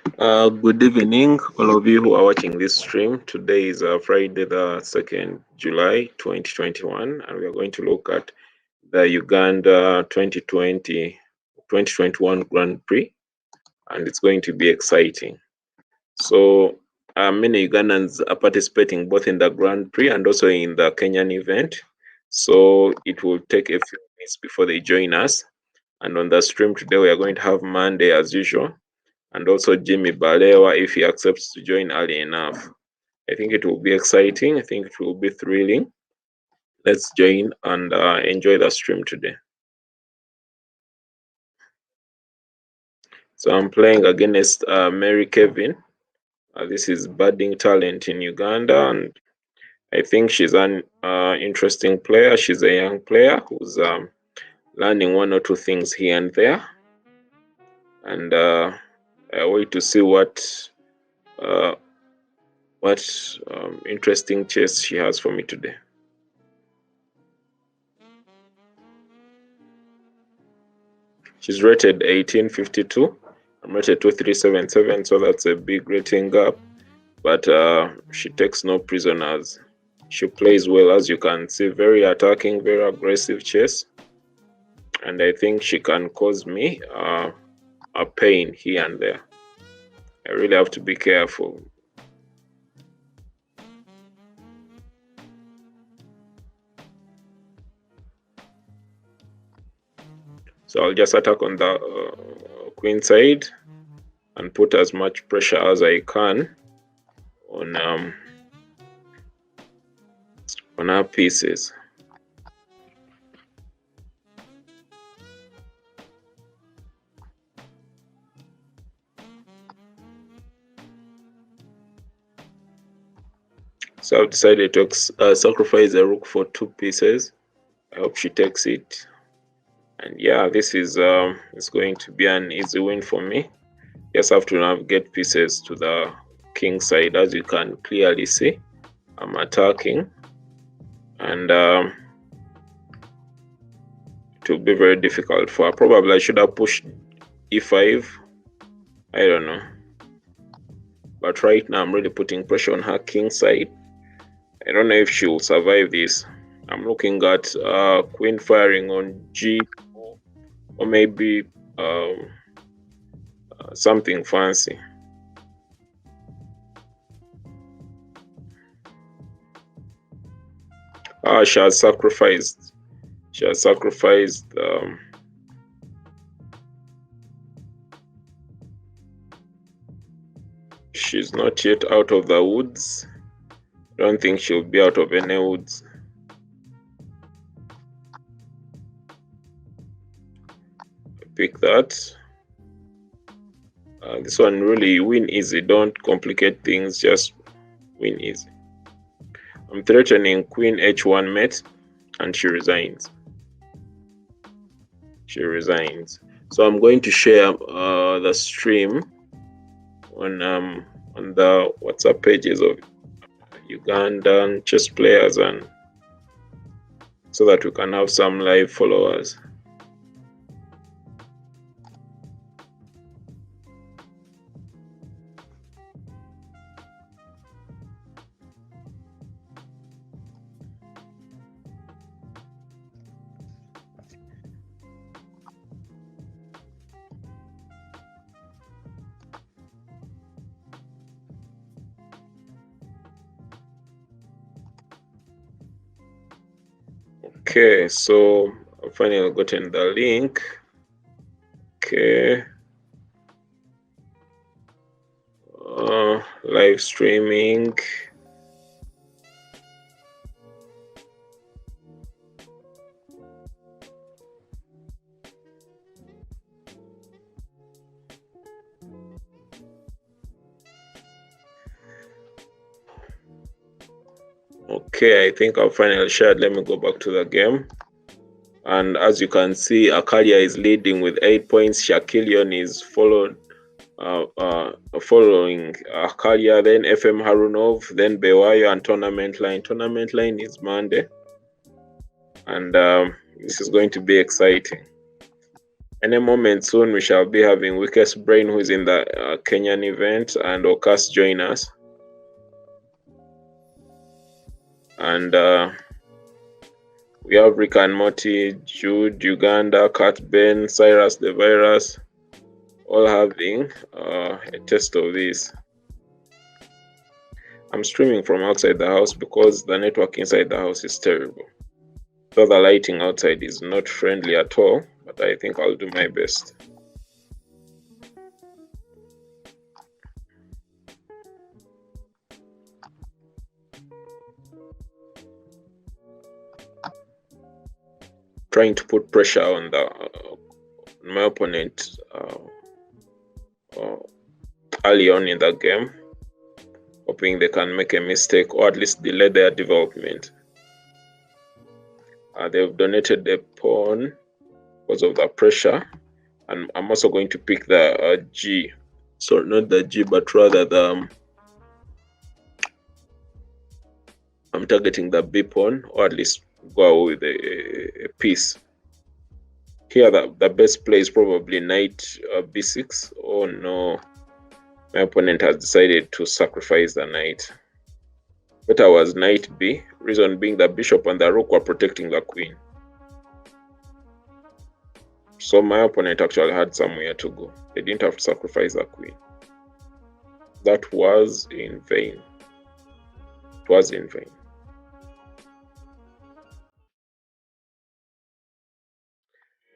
Good evening, all of you who are watching this stream. Today is Friday, the 2nd July 2021, and we are going to look at the Uganda 2021 Grand Prix, and it's going to be exciting. So, many Ugandans are participating both in the Grand Prix and also in the Kenyan event. So, it will take a few minutes before they join us. And on the stream today, we are going to have Monday as usual, and also Jimmy Balewa if he accepts to join early enough. I think it will be exciting. I think it will be thrilling. Let's join and enjoy the stream today. So I'm playing against Mary Kevin. This is budding talent in Uganda, and I think she's an interesting player. She's a young player who's learning one or two things here and there, and I wait to see what interesting chess she has for me today. She's rated 1852. I'm rated 2377, so that's a big rating gap. But she takes no prisoners. She plays well, as you can see, very attacking, very aggressive chess. And I think she can cause me a pain here and there. I really have to be careful. So I'll just attack on the queen side and put as much pressure as I can on our pieces. So I've decided to sacrifice a rook for 2 pieces. I hope she takes it. And yeah, this is it's going to be an easy win for me. Just have to navigate pieces to the king side. As you can clearly see, I'm attacking, and it will be very difficult for her. Probably I should have pushed e5. I don't know, but right now I'm really putting pressure on her king side. I don't know if she will survive this. I'm looking at queen firing on g, or maybe something fancy. She has sacrificed. She has sacrificed. She's not yet out of the woods. I don't think she'll be out of any woods. Pick that. This one really win easy. Don't complicate things. Just win easy. I'm threatening queen h1 mate, and she resigns. She resigns. So I'm going to share the stream on the WhatsApp pages of Ugandan chess players, and so that we can have some live followers. Okay, so I've finally gotten the link. Okay. Live streaming. Okay, I think I've finally shared. Let me go back to the game. And as you can see, Akalia is leading with 8 points. Shakilion is following Akalia, then FM Harunov, then Bewayo, and Tournament Line. Tournament Line is Monday. And this is going to be exciting. Any moment soon, we shall be having Weakest Brain, who is in the Kenyan event, and Okas join us. And we have Rick and Morty, Jude, Uganda, Cat Ben, Cyrus the Virus, all having a test of this. I'm streaming from outside the house because the network inside the house is terrible. So the lighting outside is not friendly at all, but I think I'll do my best. Trying to put pressure on my opponent early on in the game, hoping they can make a mistake or at least delay their development. They've donated the pawn because of the pressure, and I'm also going to pick the G. So not the G, but rather the I'm targeting the B pawn, or at least go away with a piece. Here, the best play is probably knight b6. Oh no, my opponent has decided to sacrifice the knight. Better was knight b, reason being the bishop and the rook were protecting the queen. So my opponent actually had somewhere to go. They didn't have to sacrifice the queen. That was in vain. It was in vain.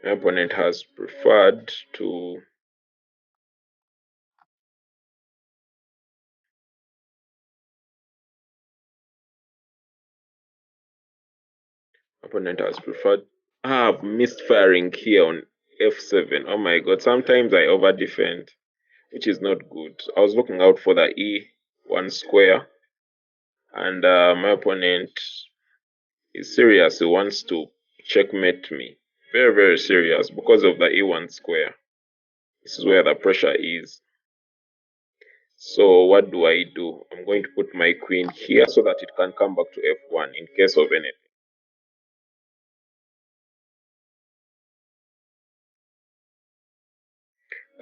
My opponent has preferred to I've missed firing here on f7. Oh my god, sometimes I over defend, which is not good. I was looking out for the e1 square, and my opponent is serious. He wants to checkmate me. Very, very serious because of the e1 square. This is where the pressure is. So what do? I'm going to put my queen here so that it can come back to f1 in case of anything.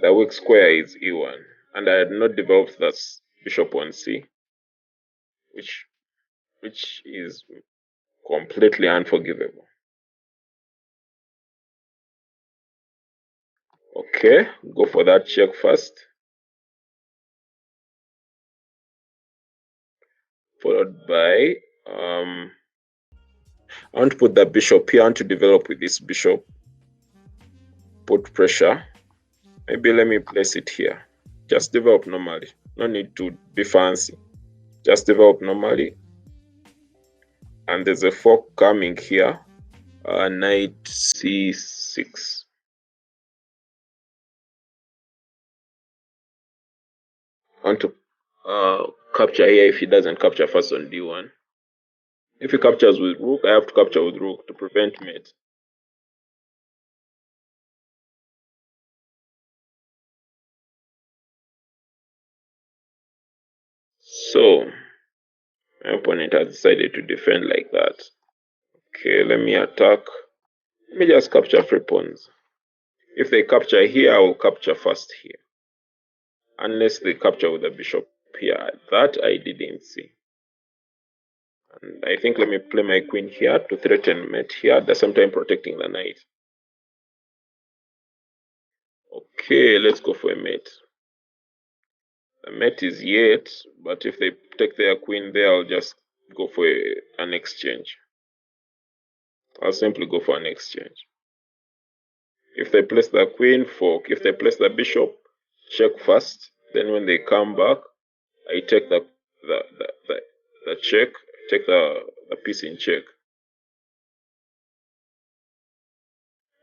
The weak square is e1, and I had not developed that bishop on c, which is completely unforgivable. Okay, go for that check first, followed by I want to put the bishop here. I want to develop with this bishop. Put pressure. Maybe let me place it here. Just develop normally. No need to be fancy. Just develop normally. And there's a fork coming here. Knight c6. I want to capture here if he doesn't capture first on d1. If he captures with rook, I have to capture with rook to prevent mate. So my opponent has decided to defend like that. Okay, let me attack. Let me just capture free pawns. If they capture here, I will capture first here. Unless they capture with the bishop here. That I didn't see. And I think let me play my queen here to threaten mate here, at the same time protecting the knight. Okay, let's go for a mate. The mate is yet, but if they take their queen there, I'll just go for an exchange. I'll simply go for an exchange. If they place the queen, fork. If they place the bishop, check first. Then when they come back, I take the check, take the piece in check.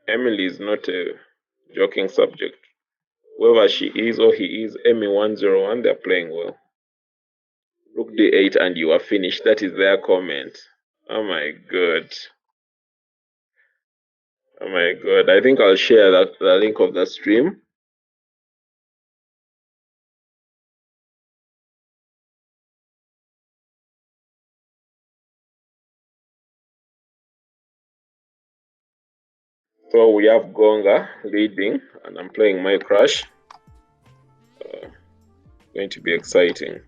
Emily is not a joking subject. Whoever she is or he is, Emmy101, they're playing well. Rook d8 and you are finished. That is their comment. Oh my god. Oh my god. I think I'll share the link of the stream. So we have Gonga leading, and I'm playing my crush. Going to be exciting.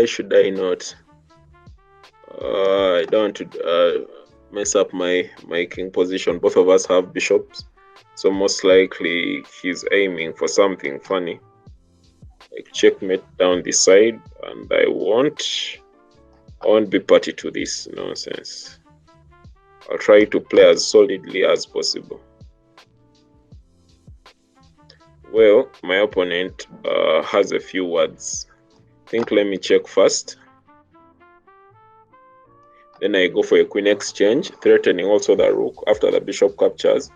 Should I not? I don't want to mess up my king position. Both of us have bishops, so most likely he's aiming for something funny, like checkmate down the side, and I won't be party to this nonsense. I'll try to play as solidly as possible. Well, my opponent has a few words. I think let me check first. Then I go for a queen exchange, threatening also the rook after the bishop captures.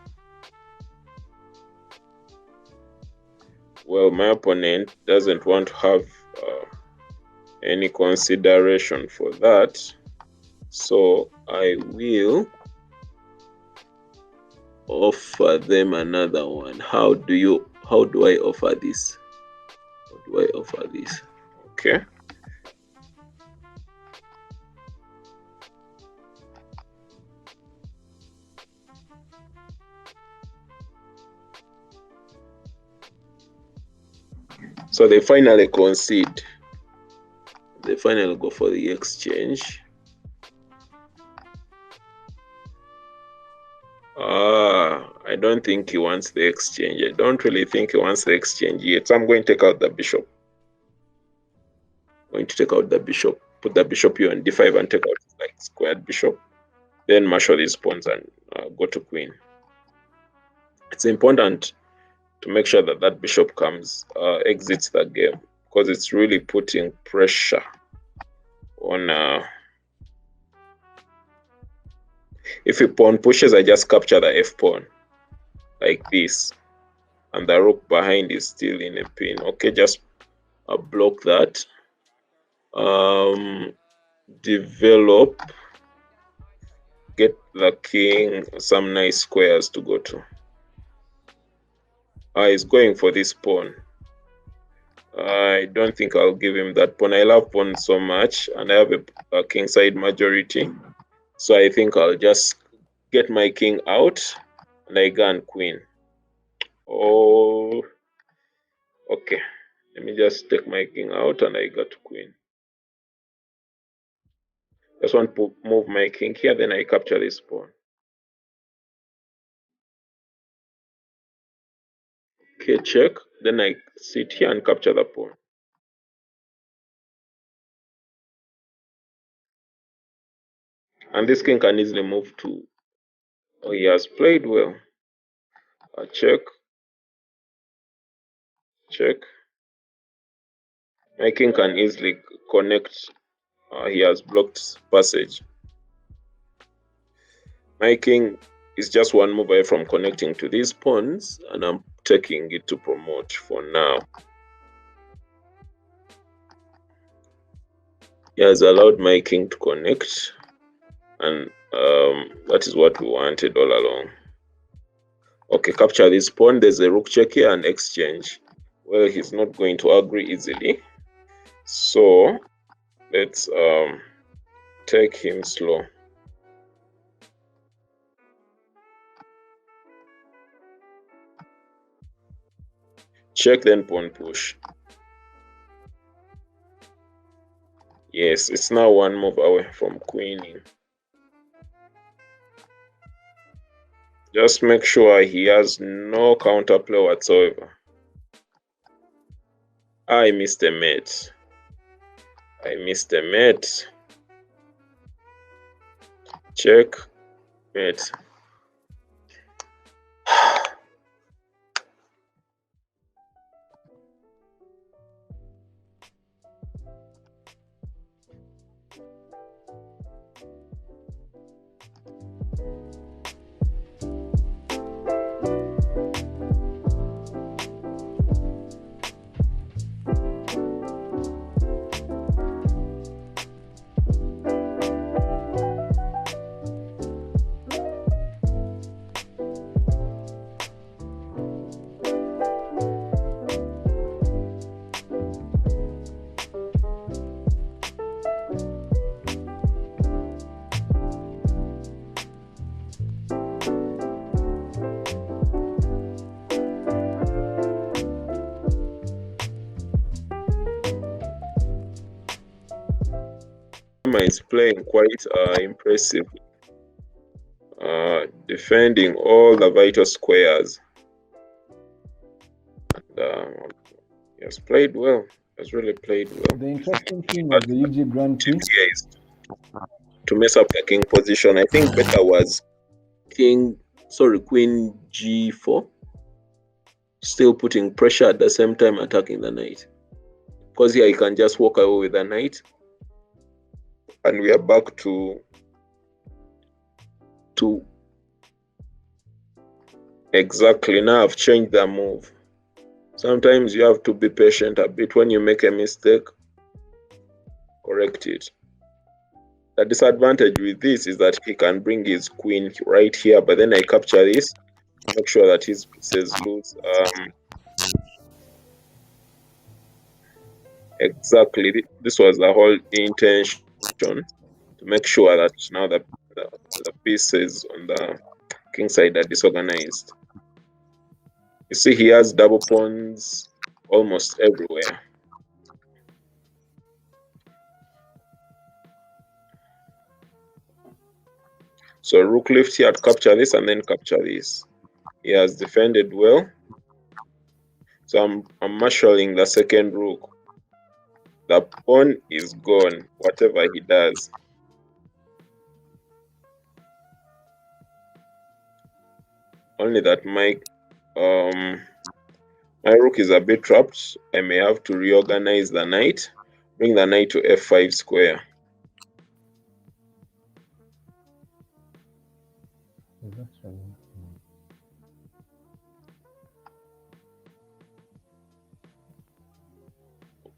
Well, my opponent doesn't want to have any consideration for that, so I will offer them another one. How do I offer this? How do I offer this? Okay. So they finally concede. They finally go for the exchange. I don't think he wants the exchange. I don't really think he wants the exchange yet. So I'm going to take out the bishop. I'm going to take out the bishop. Put the bishop here on d5 and take out like squared bishop. Then marshal these pawns and go to queen. It's important to make sure that that bishop comes, exits the game, because it's really putting pressure on. If a pawn pushes, I just capture the f pawn like this, and the rook behind is still in a pin. Okay, just block that. Develop, get the king some nice squares to go to. He's going for this pawn. I don't think I'll give him that pawn. I love pawns so much, and I have a king side majority. So I think I'll just get my king out, and I go and queen. Oh, okay. Let me just take my king out, and I got queen. Just want to move my king here, then I capture this pawn. Okay, check. Then I sit here and capture the pawn. And this king can easily move to. Oh, he has played well. Check. Check. My king can easily connect. He has blocked passage. My king is just one move away from connecting to these pawns, and I'm taking it to promote for now. He has allowed my king to connect, and that is what we wanted all along. Okay, capture this pawn. There's a rook check here and exchange. Well, he's not going to agree easily, so let's take him slow. Check, then pawn push. Yes, it's now one move away from queening. Just make sure he has no counterplay whatsoever. I missed a mate. I missed a mate. Check, mate. is playing quite impressive, defending all the vital squares. And he has played well. Has really played well. The interesting thing of the UG Grand Prix Here is to mess up the king position. I think better was queen G4, still putting pressure at the same time attacking the knight, because here you can just walk away with the knight, and we are back to exactly. Now I've changed the move. Sometimes you have to be patient a bit. When you make a mistake, correct it. The disadvantage with this is that he can bring his queen right here, but then I capture this, make sure that his pieces lose. Exactly, this was the whole intention, to make sure that now the pieces on the king side are disorganized. You see, he has double pawns almost everywhere. So rook lift here to capture this and then capture this. He has defended well. So I'm marshalling the second rook. The pawn is gone, whatever he does. Only that my rook is a bit trapped. I may have to reorganize the knight, bring the knight to f5 square.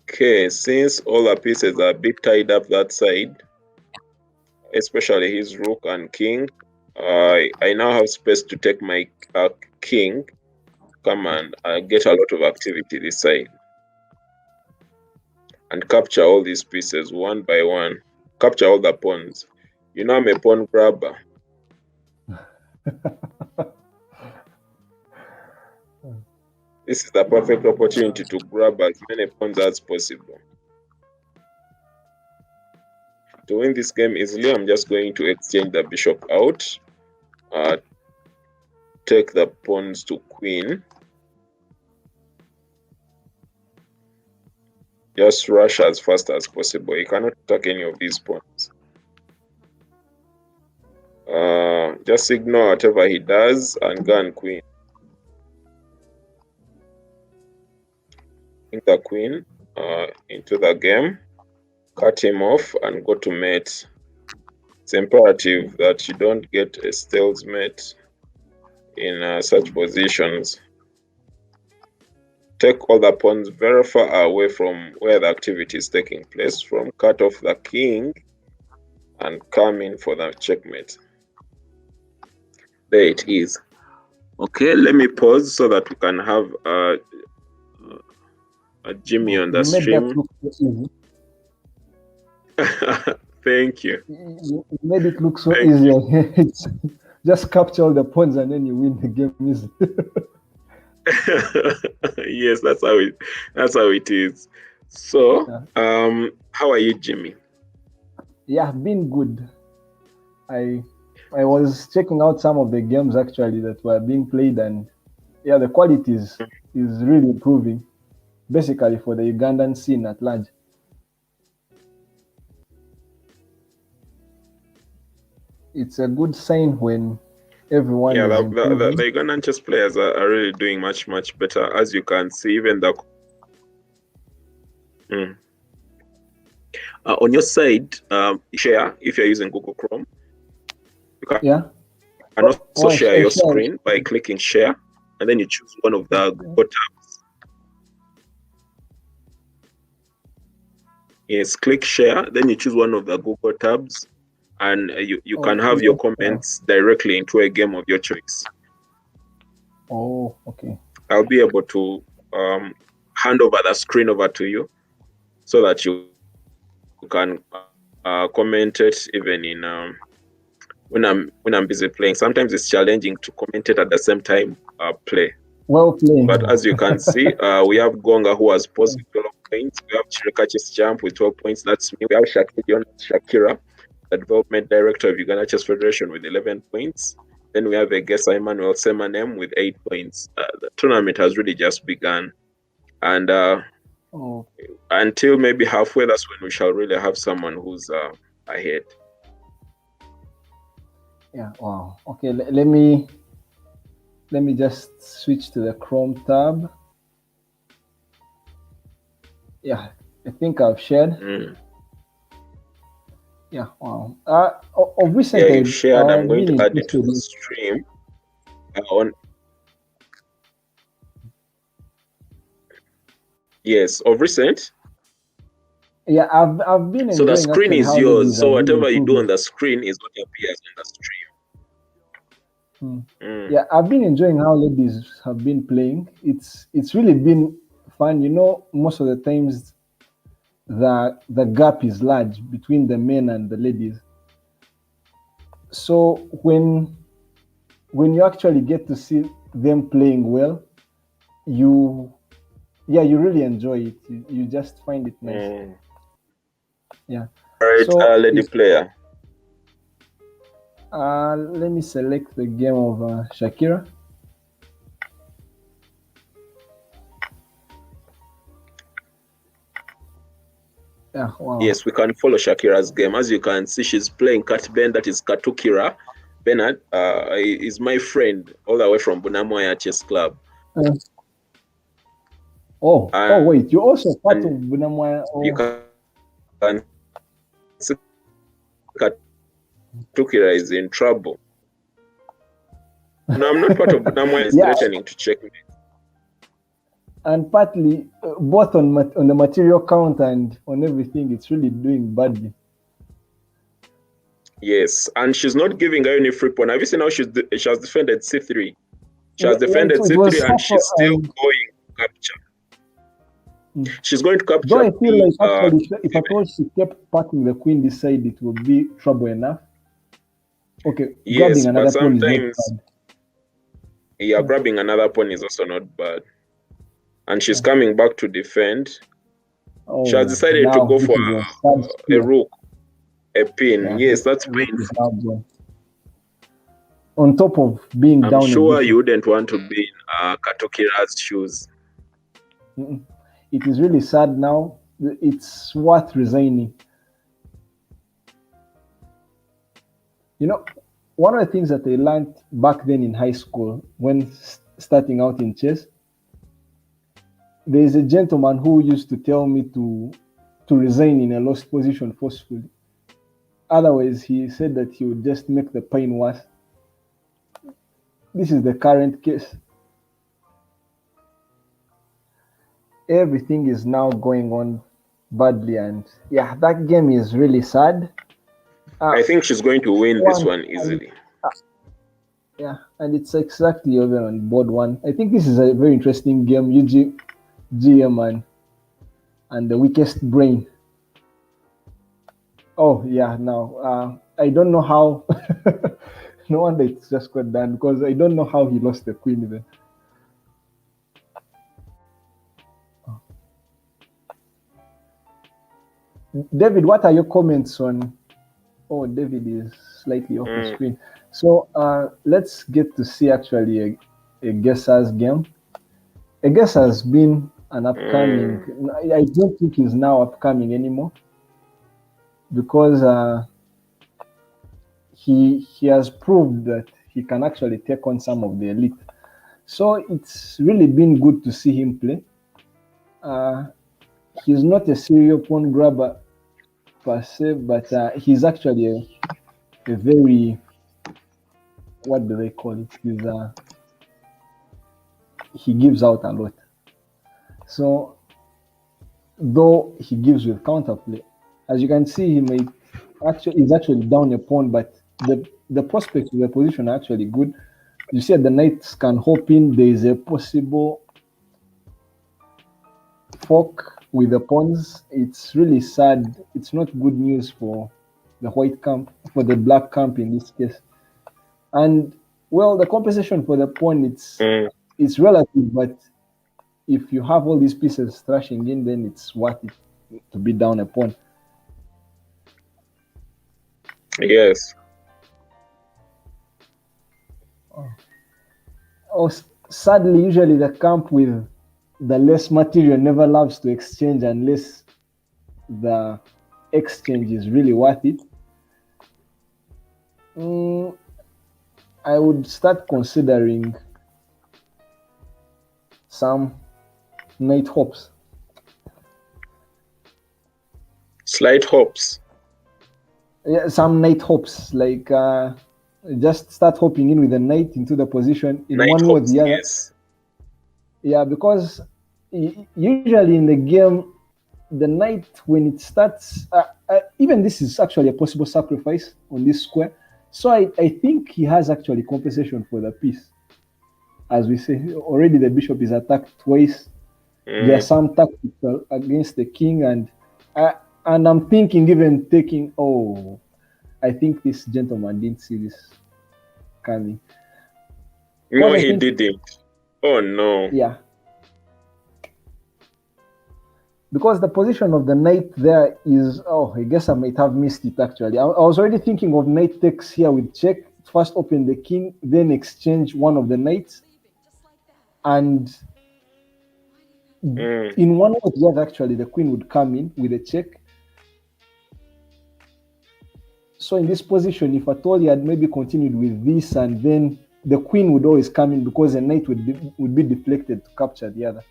Okay, since all the pieces are a bit tied up that side, especially his rook and king, I now have space to take my king, come and get a lot of activity this side, and capture all these pieces one by one, capture all the pawns. You know, I'm a pawn grabber. This is the perfect opportunity to grab as many pawns as possible. To win this game easily, I'm just going to exchange the bishop out, take the pawns to queen, just rush as fast as possible. You cannot attack any of these pawns. Just ignore whatever he does and go and queen. Bring the queen into the game, cut him off and go to mate. It's imperative that you don't get a stalemate in such positions. Take all the pawns very far away from where the activity is taking place, cut off the king and come in for the checkmate. There it is. Okay, let me pause so that we can have Jimmy on the stream. Thank you. You made it look so easy. Just capture all the pawns and then you win the game easy. Yes, that's how it is. So, how are you, Jimmy? Yeah, been good. I was checking out some of the games actually that were being played, and yeah, the quality is really improving, basically for the Ugandan scene at large. It's a good sign when everyone is improving. the Ugandan chess players are really doing much better, as you can see. Even the on your side, share if you're using Google Chrome. You can also share your screen by clicking share, and then you choose one of the Google tabs. Yes, click share, then you choose one of the Google tabs, and you can have your comments directly into a game of your choice. Oh, okay. I'll be able to hand over the screen over to you so that you can comment it even in when I'm busy playing. Sometimes it's challenging to comment it at the same time play. Well played. But as you can see, we have Gonga who has posted points. We have Chiraka's Champ with 12 points. That's me. We have Shakira, the development director of Uganda Chess Federation, with 11 points. Then we have Egesa Emmanuel Semanem with 8 points. The tournament has really just begun. And until maybe halfway, that's when we shall really have someone who's ahead. Yeah, wow. Okay, let me just switch to the Chrome tab. Yeah, I think I've shared. Yeah, wow. Of recent, yeah, you shared. I'm going to add it to the stream. Yes, of recent. Yeah, I've been enjoying. So the screen is yours. So whatever you do on the screen is what appears on the stream. Yeah, I've been enjoying how ladies have been playing. It's really been fun. You know, most of the times the gap is large between the men and the ladies. So when you actually get to see them playing well, you really enjoy it. You just find it nice. Yeah. All right, so lady player. Let me select the game of Shakira. Yeah, wow. Yes, we can follow Shakira's game. As you can see, she's playing Kat Ben, that is Katukira. Bernard is my friend all the way from Bunamoya Chess Club. Wait, you're also part of Bunamoya. You can see Katukira is in trouble. No, I'm not part of Bunamoya. Is threatening to check me. And partly, both on the material count and on everything, it's really doing badly. Yes, and she's not giving her any free pawn. Have you seen how she has defended c3? She has defended c3 and she's still going to capture. She's going to capture. Though I feel like actually, if at all she kept packing the queen this side, it would be trouble enough. Okay, yes, but sometimes grabbing another pawn is also not bad. And she's coming back to defend. She has decided to go for a rook, a pin. Yeah, yes, that's painful. On top of being down. I'm sure you wouldn't want to be in Katokira's shoes. It is really sad now. It's worth resigning. You know, one of the things that I learned back then in high school when starting out in chess, there is a gentleman who used to tell me to resign in a lost position forcefully. Otherwise, he said that he would just make the pain worse. This is the current case. Everything is now going on badly, and yeah, that game is really sad. I think she's going to win this one easily. Yeah, and it's exactly over on board one. I think this is a very interesting game. GM and the weakest brain. Oh yeah, now I don't know how. No wonder it's just got done, because I don't know how he lost the queen even. David, what are your comments on? Oh, David is slightly off the screen. So let's get to see actually a Gessa's game. A Gessa has been an upcoming. I don't think he's now upcoming anymore, because he has proved that he can actually take on some of the elite. So it's really been good to see him play. He's not a serial pawn grabber per se, but he's actually a very, what do they call it? He gives out a lot. So though he gives with counterplay, as you can see, he's actually down a pawn, but the prospects of the position are actually good. You see, the knights can hop in. There is a possible fork with the pawns. It's really sad. It's not good news for the white camp, for the black camp in this case. And well, the compensation for the pawn, it's relative, but if you have all these pieces thrashing in, then it's worth it to be down a pawn. Yes. Oh, sadly, usually the camp with the less material never loves to exchange unless the exchange is really worth it. I would start considering some knight hops. Slight hops. Yeah, some knight hops, like just start hopping in with a knight into the position in Knight one way or hops, the other. yes. Yeah, because usually in the game, the knight, when it starts, even this is actually a possible sacrifice on this square. So I think he has actually compensation for the piece. As we say, already the bishop is attacked twice. There are some tactics against the king, and I'm thinking even taking. Oh, I think this gentleman didn't see this coming. No, I he think, didn't. Oh no. yeah, because the position of the knight there is. Oh, I guess I might have missed it actually. I was already thinking of knight takes here with check. First open the king, then exchange one of the knights, and in one or the other, actually, the queen would come in with a check. So in this position, if at all he had maybe continued with this, and then the queen would always come in because the knight would be deflected to capture the other.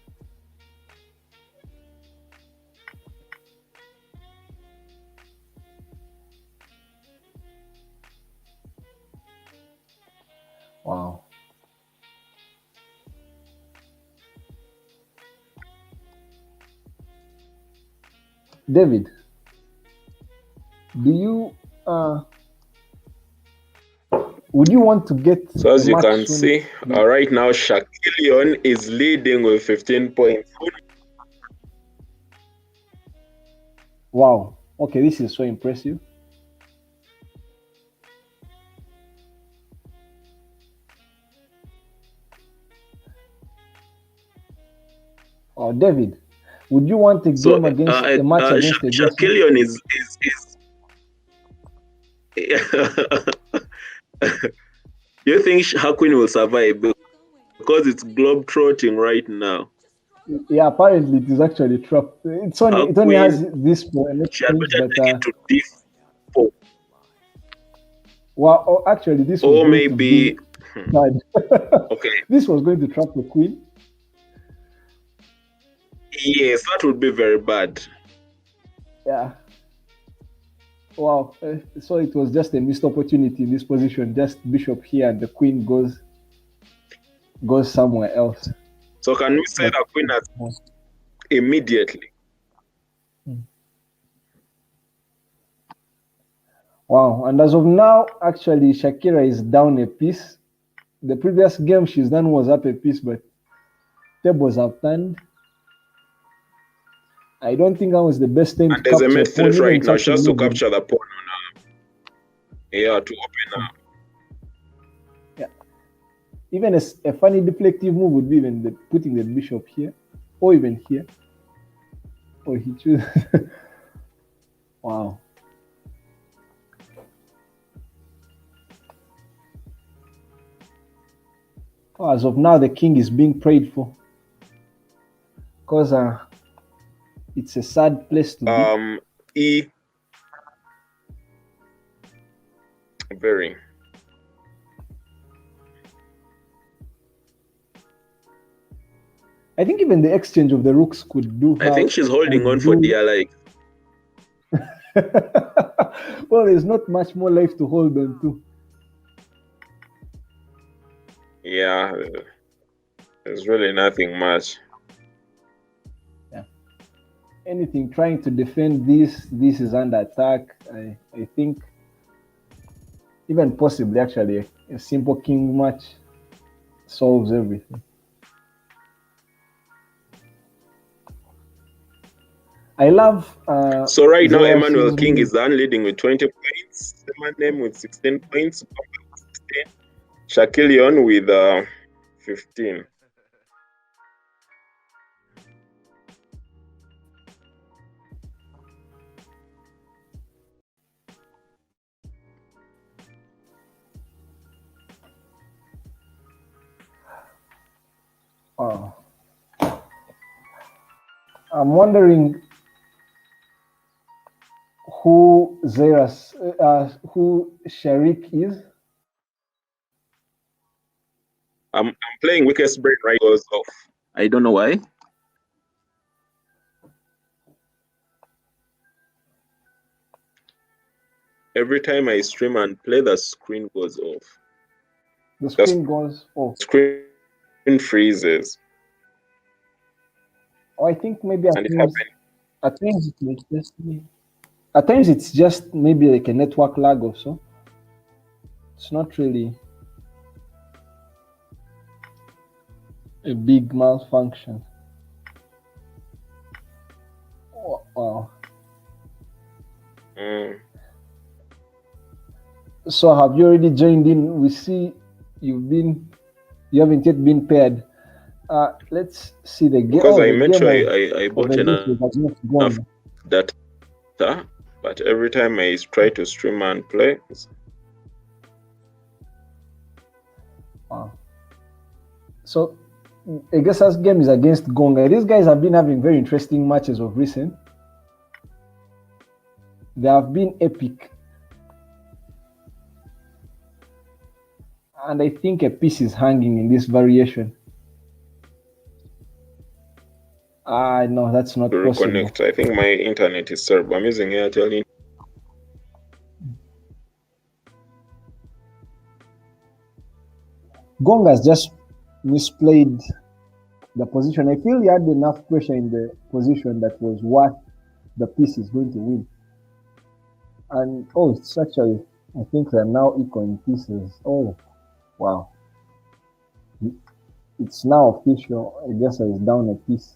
Wow. David, do you would you want to get So as a you match can soon? see, right now Shakilion is leading with 15 points. Wow. Okay, this is so impressive. Oh, David, would you want a So game against a match against a good team? Shakilion is Do you think Hakwin will survive? Because it's globe trotting right now. Yeah, apparently it is actually trapped. It only has Hakwin, this for an she had exchange, better but take it to D4. well, actually this was Or going to be maybe bad. okay. This was going to trap the queen. Yes, that would be very bad. Yeah. Wow. So it was just a missed opportunity in this position. Just bishop here, and the queen goes somewhere else. So can we say the queen has immediately? Wow. And as of now, actually, Shakira is down a piece. The previous game she's done was up a piece, but tables have turned. I don't think that was the best time And to there's a capture a mate pawn, threat even right now. such She a has to move. capture the pawn on her. Yeah, to open up. Yeah. Even a funny deflective move would be even putting the bishop here, or even here. Or he chooses. Wow. Oh, as of now, the king is being prayed for, because it's a sad place to be. E. Very. I think even the exchange of the rooks could do her. I think she's holding on for dear life. Well, there's not much more life to hold on to. Yeah, there's really nothing much. Yeah. Anything trying to defend this is under attack. I think even possibly actually a simple king match solves everything. I love. So right now, Emmanuel Zeus's King move. is leading with 20 points. Name with 16 points. 16. Shakilion with 15. Uh, I'm wondering who Sharik is. I'm playing Weakest Brain right because of I don't know why. Every time I stream and play, the screen goes off. The The screen goes off. screen freezes, Or I think maybe and it happened. at times it may just be, at times it's just maybe like a network lag or so. It's not really a big malfunction. Oh, wow. So have you already joined in? We see you haven't yet been paired. Let's see the game. Because Oh, I the made game sure I of bought enough Edition has not gone. data, but every time I try to stream and play, Wow. So I guess this game is against Gonga. These guys have been having very interesting matches of recent. They have been epic. And I think a piece is hanging in this variation. No, that's not to possible. reconnect. I think my internet is terrible. I'm using Airtel. Gonga's just misplayed the position. I feel he had enough pressure in the position that was worth the piece is going to win. And it's actually, I think they're now equal in pieces. Oh, wow. It's now official. I guess it's down a piece.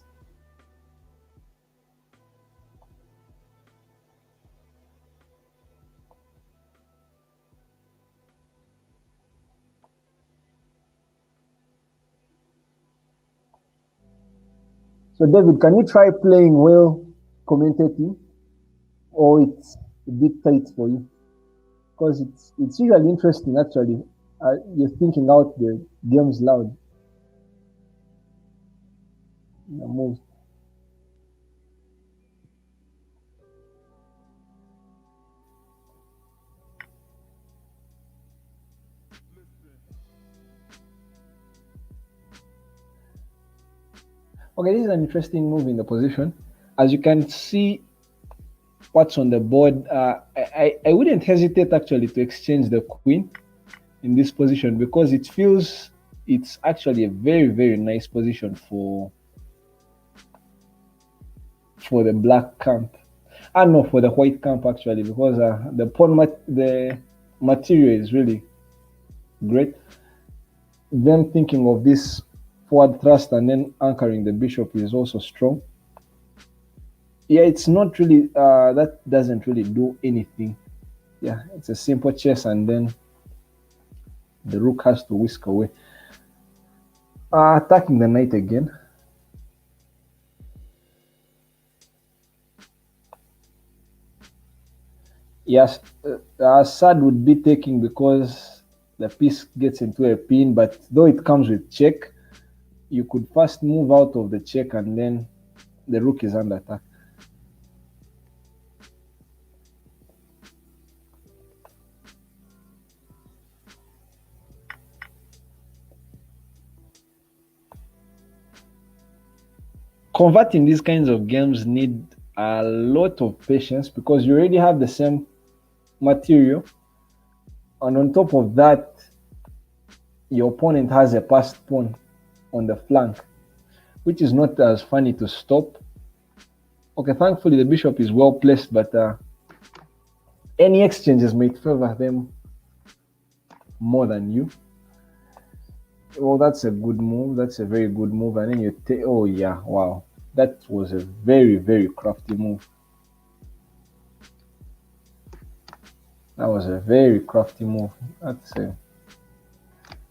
So, David, can you try playing well commentating, or it's a bit tight for you? Because it's usually interesting, actually. You're thinking out the games loud. The moves. Okay, this is an interesting move in the position. As you can see, what's on the board, I wouldn't hesitate actually to exchange the queen in this position because it feels it's actually a very, very nice position for the black camp. And no, for the white camp actually, because the material is really great. Then thinking of this forward thrust and then anchoring the bishop is also strong. Yeah, it's not really that doesn't really do anything. Yeah, it's a simple chess and then the rook has to whisk away. Attacking the knight again. Yes, Assad would be taking because the piece gets into a pin, but though it comes with check, you could first move out of the check and then the rook is under attack. Converting these kinds of games need a lot of patience because you already have the same material, and on top of that, your opponent has a passed pawn on the flank, which is not as funny to stop. Okay, thankfully the bishop is well placed, but any exchanges might favor them more than you. Well, that's a good move. That's a very good move. And then you take, oh yeah, wow. That was a very, very crafty move. That was a very crafty move. I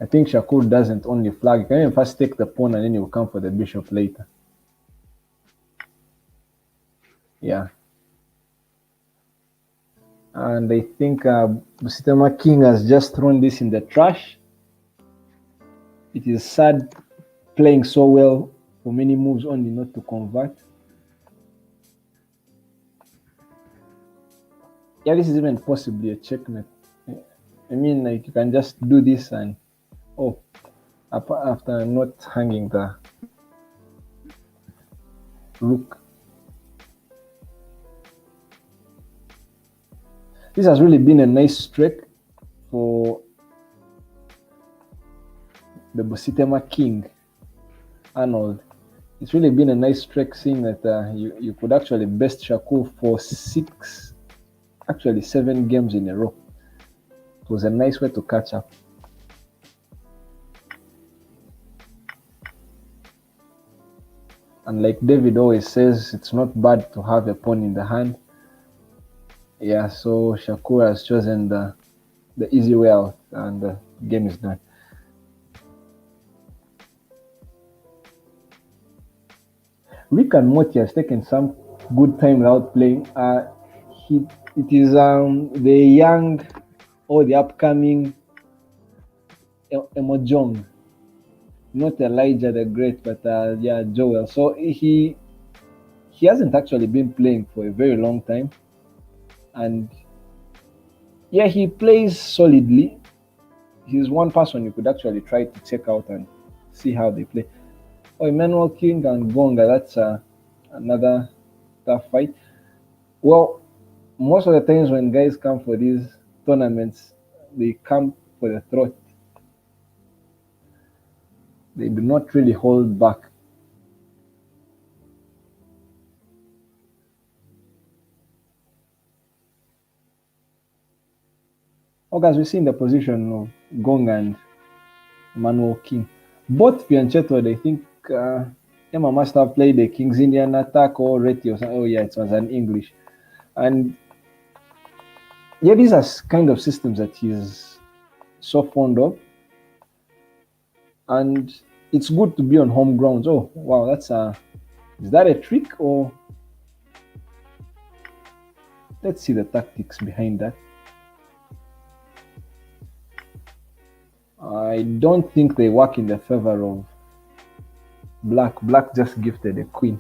think Shakur doesn't only flag. You can even first take the pawn and then you come for the bishop later. Yeah. And I think Busitama King has just thrown this in the trash. It is sad playing so well for many moves only not to convert. Yeah, this is even possibly a checkmate. I mean, like you can just do this and oh, after not hanging the rook. This has really been a nice streak for the Bositema King, Arnold. It's really been a nice streak seeing that you could actually best Shakur for 7 games in a row. It was a nice way to catch up. And like David always says, it's not bad to have a pawn in the hand. Yeah, so Shakur has chosen the easy way out, and the game is done. Rick and Morty has taken some good time without playing. It is the young or the upcoming Emojong, not Elijah the Great, but yeah, Joel. So he hasn't actually been playing for a very long time, and yeah, he plays solidly. He's one person you could actually try to check out and see how they play. Oh, Emmanuel King and Gonga, that's another tough fight. Well, most of the times when guys come for these tournaments, they come for the throat. They do not really hold back. Oh, guys, we see in the position of Gonga and Emmanuel King. Both Pianchetto, they think Emma must have played the King's Indian attack or Reti or something. Oh, yeah, it was an English. And yeah, these are kind of systems that he's so fond of. And it's good to be on home grounds. Oh, wow, that's is that a trick or let's see the tactics behind that. I don't think they work in the favor of Black. Black just gifted a queen.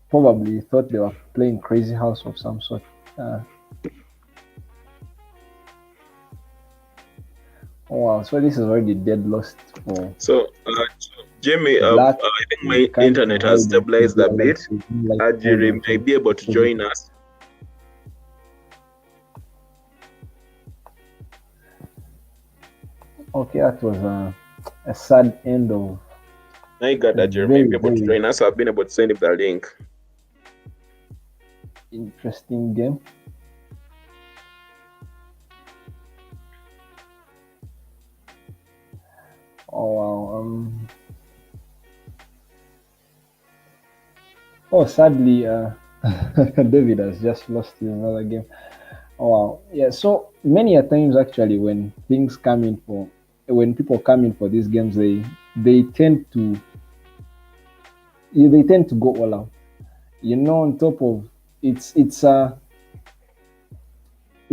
Probably thought they were playing Crazy House of some sort. Oh wow, so this is already dead lost for. So, Jamie, I think my internet has stabilized a bit. Ajiri may be able to join us. Okay, that was a sad end of. I got Ajiri may be able to join us. I've been able to send him the link. Interesting game. Oh wow. Oh, sadly, David has just lost his another game. Oh wow. Yeah. So many a times actually, when people come in for these games, they tend to go all out. On top of it's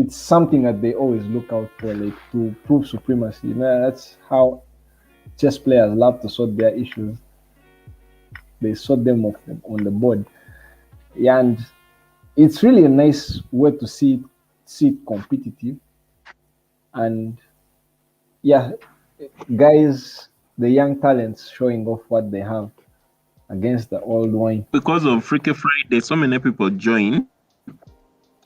something that they always look out for, like to prove supremacy. That's how chess players love to sort their issues. They sort them off on the board. Yeah, and it's really a nice way to see it competitive. And yeah, guys, the young talents showing off what they have against the old wine. Because of Freaky Friday, so many people join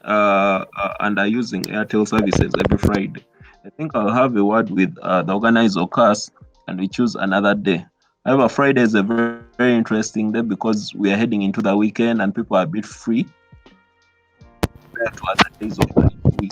and are using Airtel services every Friday. I think I'll have a word with the organizer Okas and we choose another day. However, Friday is a very, very interesting day because we are heading into the weekend and people are a bit free compared to other days of the week.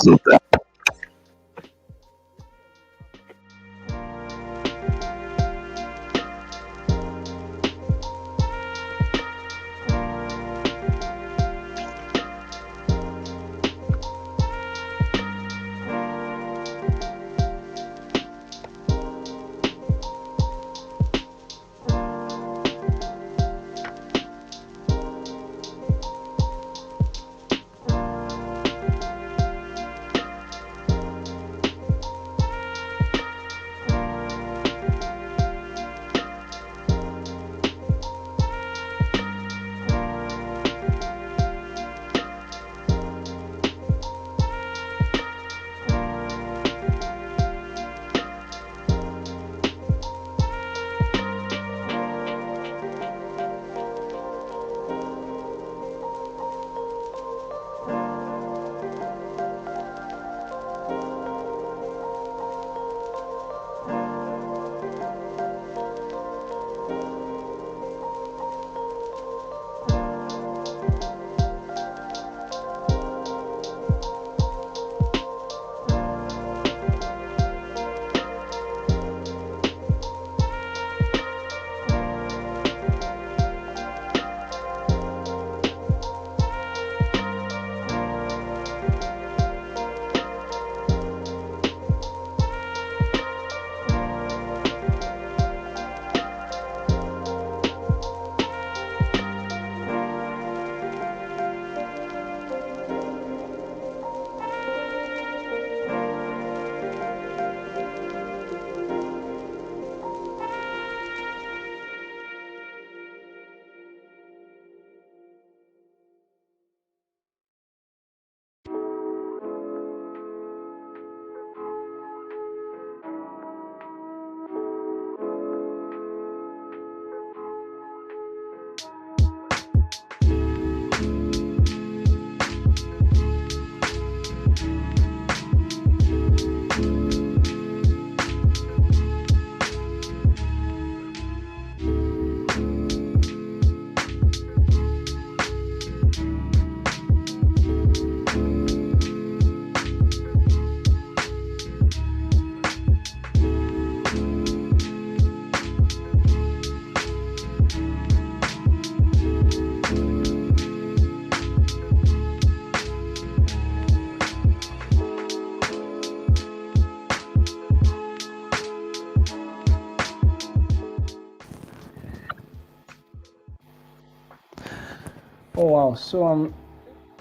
Oh wow! So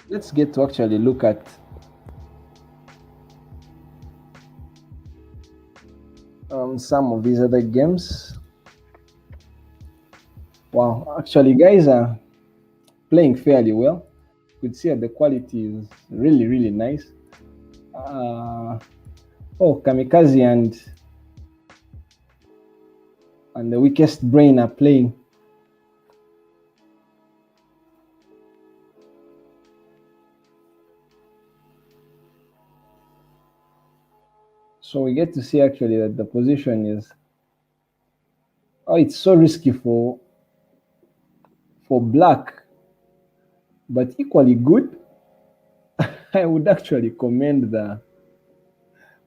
let's get to actually look at some of these other games. Wow, actually, guys are playing fairly well. You could see that the quality is really, really nice. Oh, Kamikaze and the Weakest Brain are playing. So we get to see actually that the position is, oh, it's so risky for black, but equally good. I would actually commend the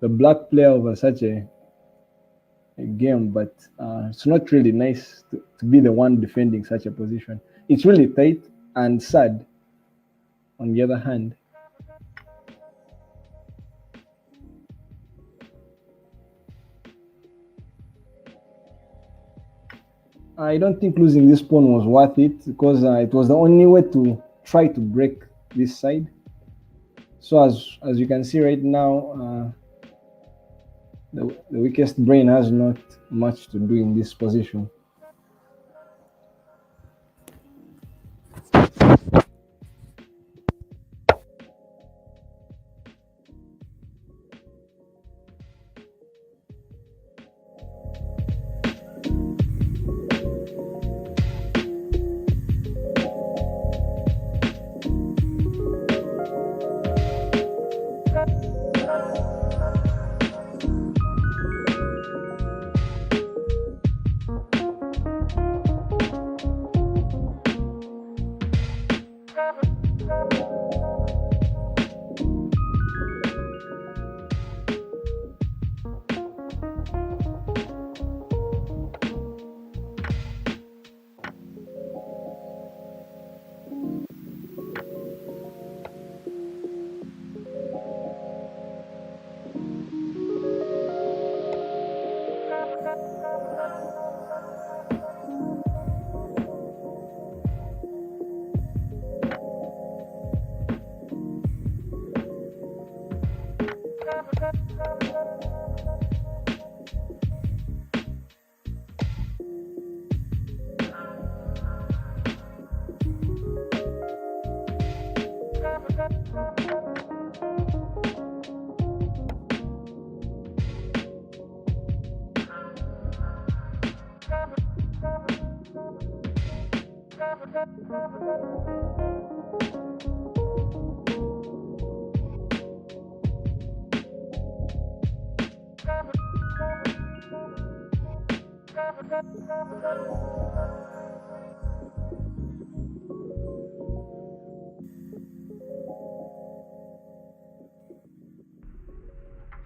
black player over such a game, but it's not really nice to be the one defending such a position. It's really tight and sad on the other hand. I don't think losing this pawn was worth it because it was the only way to try to break this side. So as you can see right now, the Weakest Brain has not much to do in this position.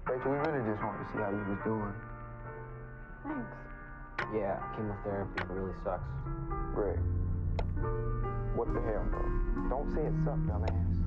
Rachel, we really just wanted to see how you was doing. Thanks. Yeah, chemotherapy really sucks. Greg, what the hell, bro? Don't say it sucked, dumbass.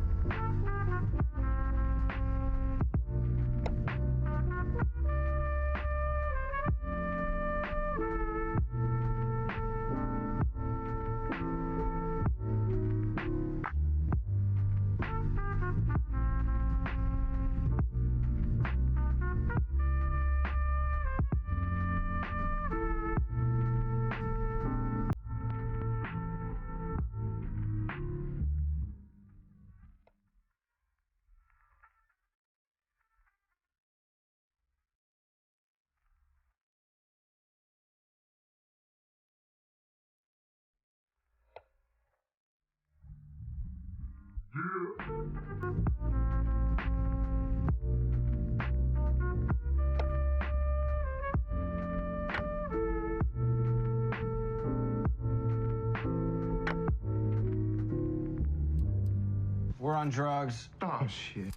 We're on drugs. Oh, shit.